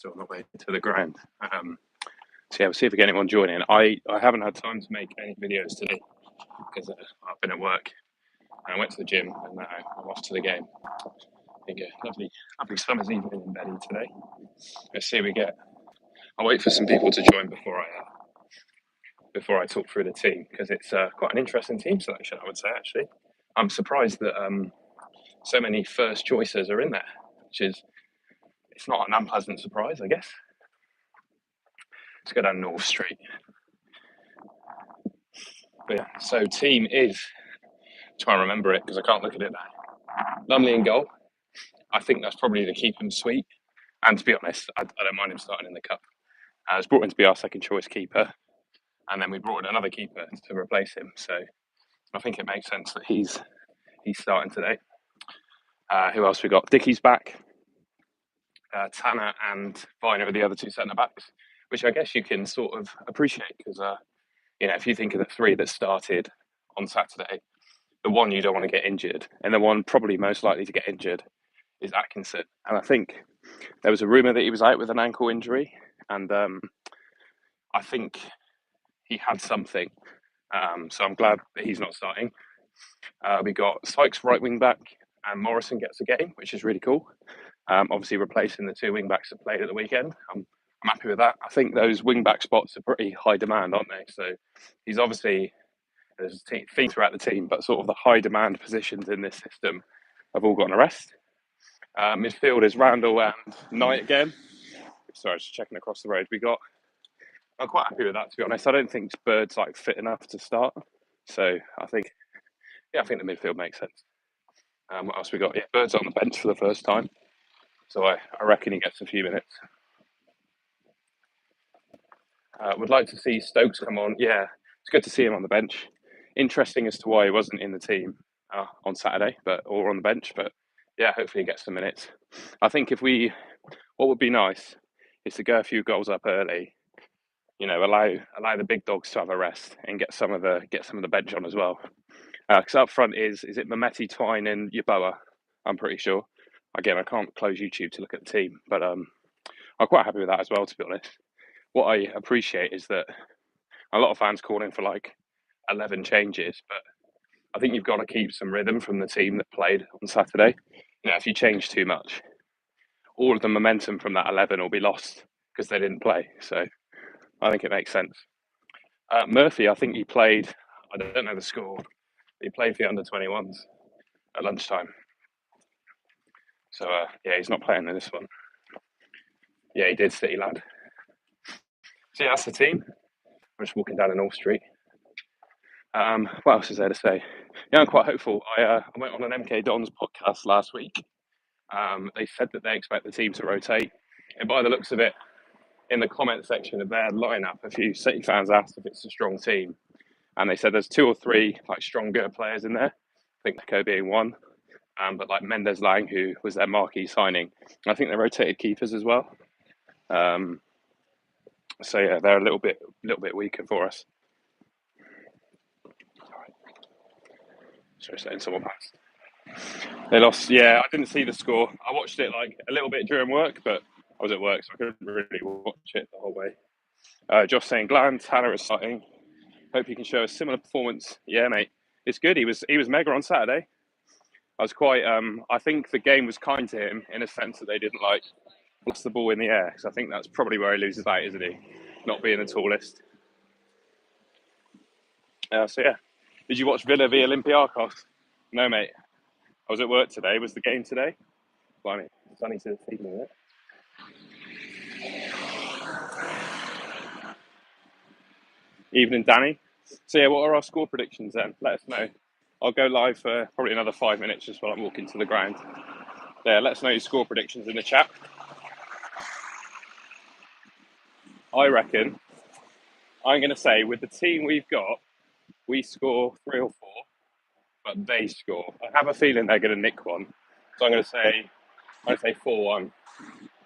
So on the way to the ground. So yeah, we'll see if we get anyone joining. I haven't had time to make any videos today because I've been at work and I went to the gym and now I'm off to the game. I think a lovely summer's evening in Betty today. Let's see if we get. I'll wait for some people to join before I talk through the team because it's quite an interesting team selection, I would say. Actually, I'm surprised that so many first choices are in there, which is it's not an unpleasant surprise, I guess. Let's go down North Street. But yeah, so team is, try and remember it because I can't look at it now. Lumley in goal. I think that's probably to keep him sweet. And to be honest, I don't mind him starting in the cup. He's brought in to be our second choice keeper. And then we brought in another keeper to replace him. So I think it makes sense that he's starting today. Who else we got? Dickie's back. Tanner and Viner are the other two centre backs, which I guess you can sort of appreciate because if you think of the three that started on Saturday, the one you don't want to get injured and the one probably most likely to get injured is Atkinson. And I think there was a rumour that he was out with an ankle injury, and I think he had something. So I'm glad that he's not starting. We got Sykes right wing back and Morrison gets a game, which is really cool. Obviously replacing the two wing backs that played at the weekend. I'm happy with that. I think those wing back spots are pretty high demand, aren't they? So he's obviously, there's a theme throughout the team, but sort of the high demand positions in this system have all got a rest. Midfield is Randall and Knight again. Sorry, just checking across the road. I'm quite happy with that, to be honest. I don't think Bird's like fit enough to start. So I think the midfield makes sense. What else we got? Yeah, Bird's on the bench for the first time. So I reckon he gets a few minutes. Would like to see Stokes come on. Yeah, it's good to see him on the bench. Interesting as to why he wasn't in the team on Saturday, or on the bench. But yeah, hopefully he gets some minutes. I think what would be nice is to go a few goals up early. Allow the big dogs to have a rest and get some of the bench on as well. Because up front is it Mehmeti, Twine, and Yeboah? I'm pretty sure. Again, I can't close YouTube to look at the team, but I'm quite happy with that as well, to be honest. What I appreciate is that a lot of fans calling for like 11 changes, but I think you've got to keep some rhythm from the team that played on Saturday. If you change too much, all of the momentum from that 11 will be lost because they didn't play. So I think it makes sense. Murphy, I think he played, I don't know the score, but he played for the under-21s at lunchtime. So, he's not playing in this one. Yeah, he did, City lad. So, yeah, that's the team. I'm just walking down the North Street. What else is there to say? Yeah, I'm quite hopeful. I went on an MK Dons podcast last week. They said that they expect the team to rotate. And by the looks of it, in the comment section of their lineup, a few City fans asked if it's a strong team. And they said there's 2 or 3 like stronger players in there. I think Nico being one. But like Mendes Lang, who was their marquee signing. I think they rotated keepers as well. So yeah, they're a little bit weaker for us. Sorry, saying someone passed. They lost. Yeah, I didn't see the score. I watched it like a little bit during work, but I was at work, so I couldn't really watch it the whole way. Josh saying Glenn Tanner is starting. Hope he can show a similar performance. Yeah, mate, it's good. He was mega on Saturday. I was quite. I think the game was kind to him in a sense that they didn't like blast the ball in the air. So I think that's probably where he loses out, isn't he? Not being the tallest. So yeah, did you watch Villa v Olympiacos? No, mate. I was at work today. Was the game today? Blimey, sunny to the team, isn't it? Evening, Danny. So yeah, what are our score predictions then? Let us know. I'll go live for probably another 5 minutes just while I'm walking to the ground. Yeah, let us know your score predictions in the chat. I reckon I'm going to say with the team we've got, we score 3 or 4, but they score. I have a feeling they're going to nick one, so I'm going to say 4-1.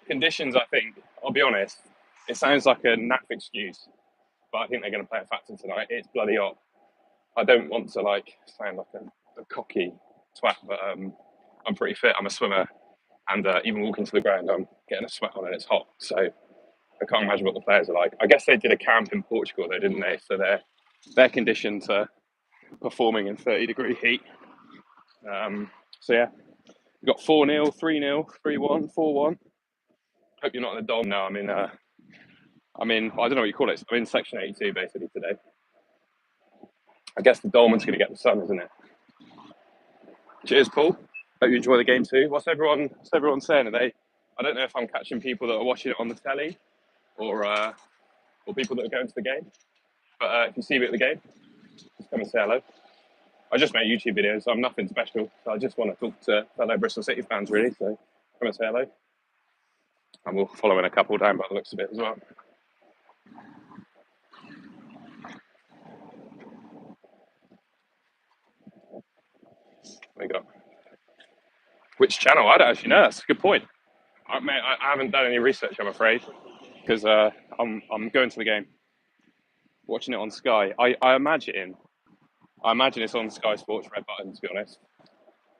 Conditions, I think. I'll be honest. It sounds like a naff excuse, but I think they're going to play a factor tonight. It's bloody hot. I don't want to sound like a cocky twat, but I'm pretty fit. I'm a swimmer. And even walking to the ground, I'm getting a sweat on and it's hot. So I can't imagine what the players are like. I guess they did a camp in Portugal, though, didn't they? So their conditions are performing in 30-degree heat. So yeah, we got 4-0, 3-0, 3-1, 4-1. Hope you're not in the dom now. I don't know what you call it. I'm in section 82 basically today. I guess the Dolman's going to get the sun, isn't it? Cheers, Paul. Hope you enjoy the game too. What's everyone saying? I don't know if I'm catching people that are watching it on the telly or people that are going to the game. But if you see me at the game, just come and say hello. I just make YouTube videos, so I'm nothing special. So I just want to talk to fellow Bristol City fans, really. So come and say hello. And we'll follow in a couple down by the looks of it as well. We got which channel? I don't actually know. That's a good point. I haven't done any research, I'm afraid, because I'm going to the game, watching it on Sky. I imagine it's on Sky Sports Red Button. To be honest,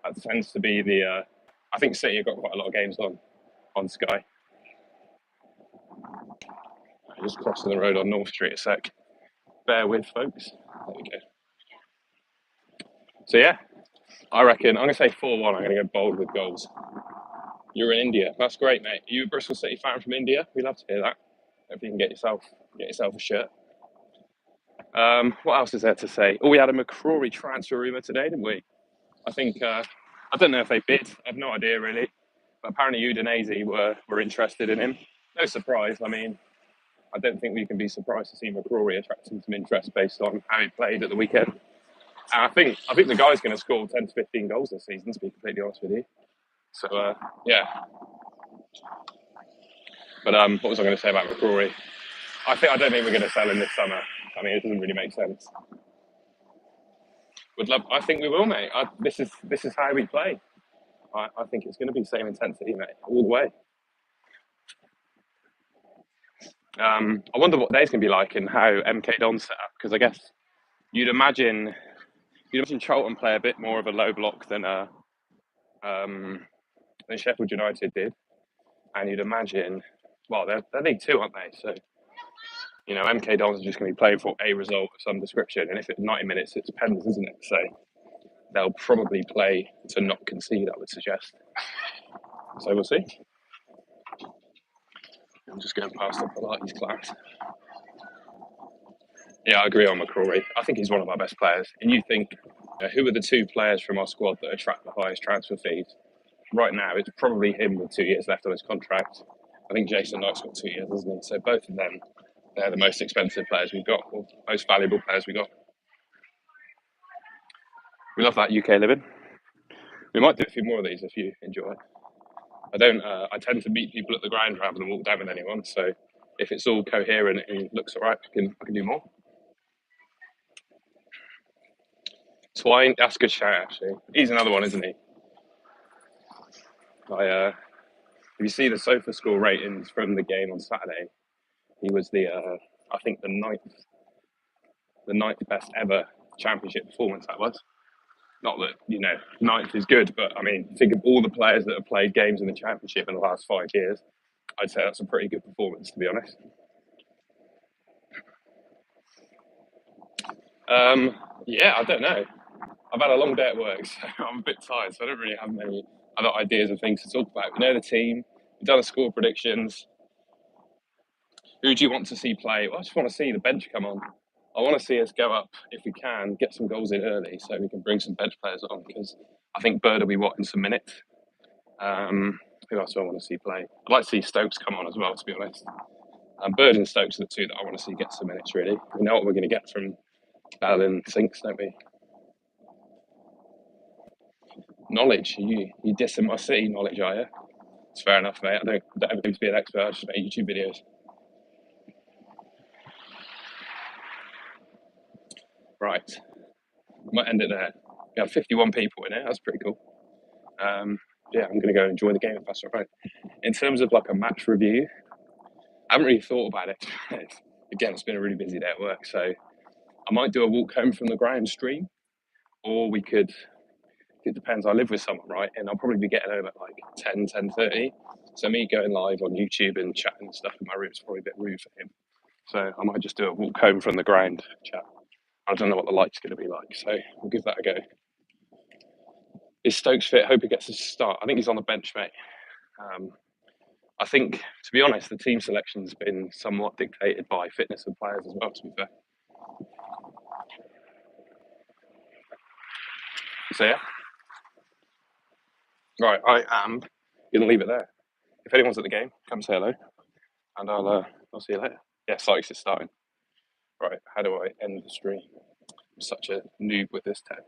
that tends to be the. I think City have got quite a lot of games on Sky. Just crossing the road on North Street a sec. Bear with, folks. There we go. So yeah, I reckon I'm going to say 4-1. I'm going to go bold with goals. You're in India. That's great, mate. Are you a Bristol City fan from India? We love to hear that. Hope you can get yourself a shirt. What else is there to say? Oh, we had a McCrory transfer rumour today, didn't we? I think I don't know if they bid. I have no idea really. But apparently Udinese were interested in him. No surprise. I don't think we can be surprised to see McCrory attracting some interest based on how he played at the weekend. And I think the guy's going to score 10 to 15 goals this season, to be completely honest with you. So, yeah. But what was I going to say about McCrory? I don't think we're going to sell him this summer. It doesn't really make sense. I think we will, mate. This is how we play. I think it's going to be same intensity, mate, all the way. I wonder what today's going to be like and how MK Don's set up, because I guess you'd imagine Charlton play a bit more of a low block than Sheffield United did, and you'd imagine, well, they're League Two, aren't they? So MK Dons are just going to be playing for a result of some description, and if it's 90 minutes, it's pens, isn't it? So they'll probably play to not concede, I would suggest. So we'll see. I'm just going past the Pilates class. Yeah, I agree on McCrory. I think he's one of our best players. And you think, who are the two players from our squad that attract the highest transfer fees? Right now, it's probably him with 2 years left on his contract. I think Jason Knight's got 2 years, hasn't he? So both of them, they're the most expensive players we've got, or most valuable players we've got. We love that UK living. We might do a few more of these if you enjoy. I tend to meet people at the ground rather than walk down with anyone. So if it's all coherent and looks all right, I can do more. Twine, that's a good shout, actually. He's another one, isn't he? If you see the SofaScore ratings from the game on Saturday, he was the ninth best ever championship performance that was. Not that, ninth is good, but think of all the players that have played games in the championship in the last 5 years. I'd say that's a pretty good performance, to be honest. Yeah, I don't know. I've had a long day at work, so I'm a bit tired, so I don't really have many other ideas and things to talk about. We know the team, we've done the score predictions. Who do you want to see play? Well, I just want to see the bench come on. I want to see us go up, if we can, get some goals in early so we can bring some bench players on, because I think Bird will be in some minutes. Who else do I want to see play? I'd like to see Stokes come on as well, to be honest. Bird and Stokes are the two that I want to see get some minutes, really. We know what we're going to get from Bell and Sinks, don't we? Knowledge. You dissing my City knowledge, are you? It's fair enough, mate. I don't ever claim to be an expert. I just make YouTube videos. Right. Might end it there. We have 51 people in it. That's pretty cool. Yeah, I'm going to go enjoy the game if that's all right. In terms of like a match review, I haven't really thought about it. Again, it's been a really busy day at work, so I might do a walk home from the ground stream, or we could it depends. I live with someone, right? And I'll probably be getting home at like 10:30. So me going live on YouTube and chatting and stuff in my room is probably a bit rude for him. So I might just do a walk home from the ground chat. I don't know what the light's going to be like, so we'll give that a go. Is Stokes fit? Hope he gets a start. I think he's on the bench, mate. Um, I think, to be honest, the team selection's been somewhat dictated by fitness of players as well, to be fair. So, yeah. Right, I am going to leave it there. If anyone's at the game, come say hello, and I'll see you later. Yeah, Sykes is starting. Right, how do I end the stream? I'm such a noob with this tech.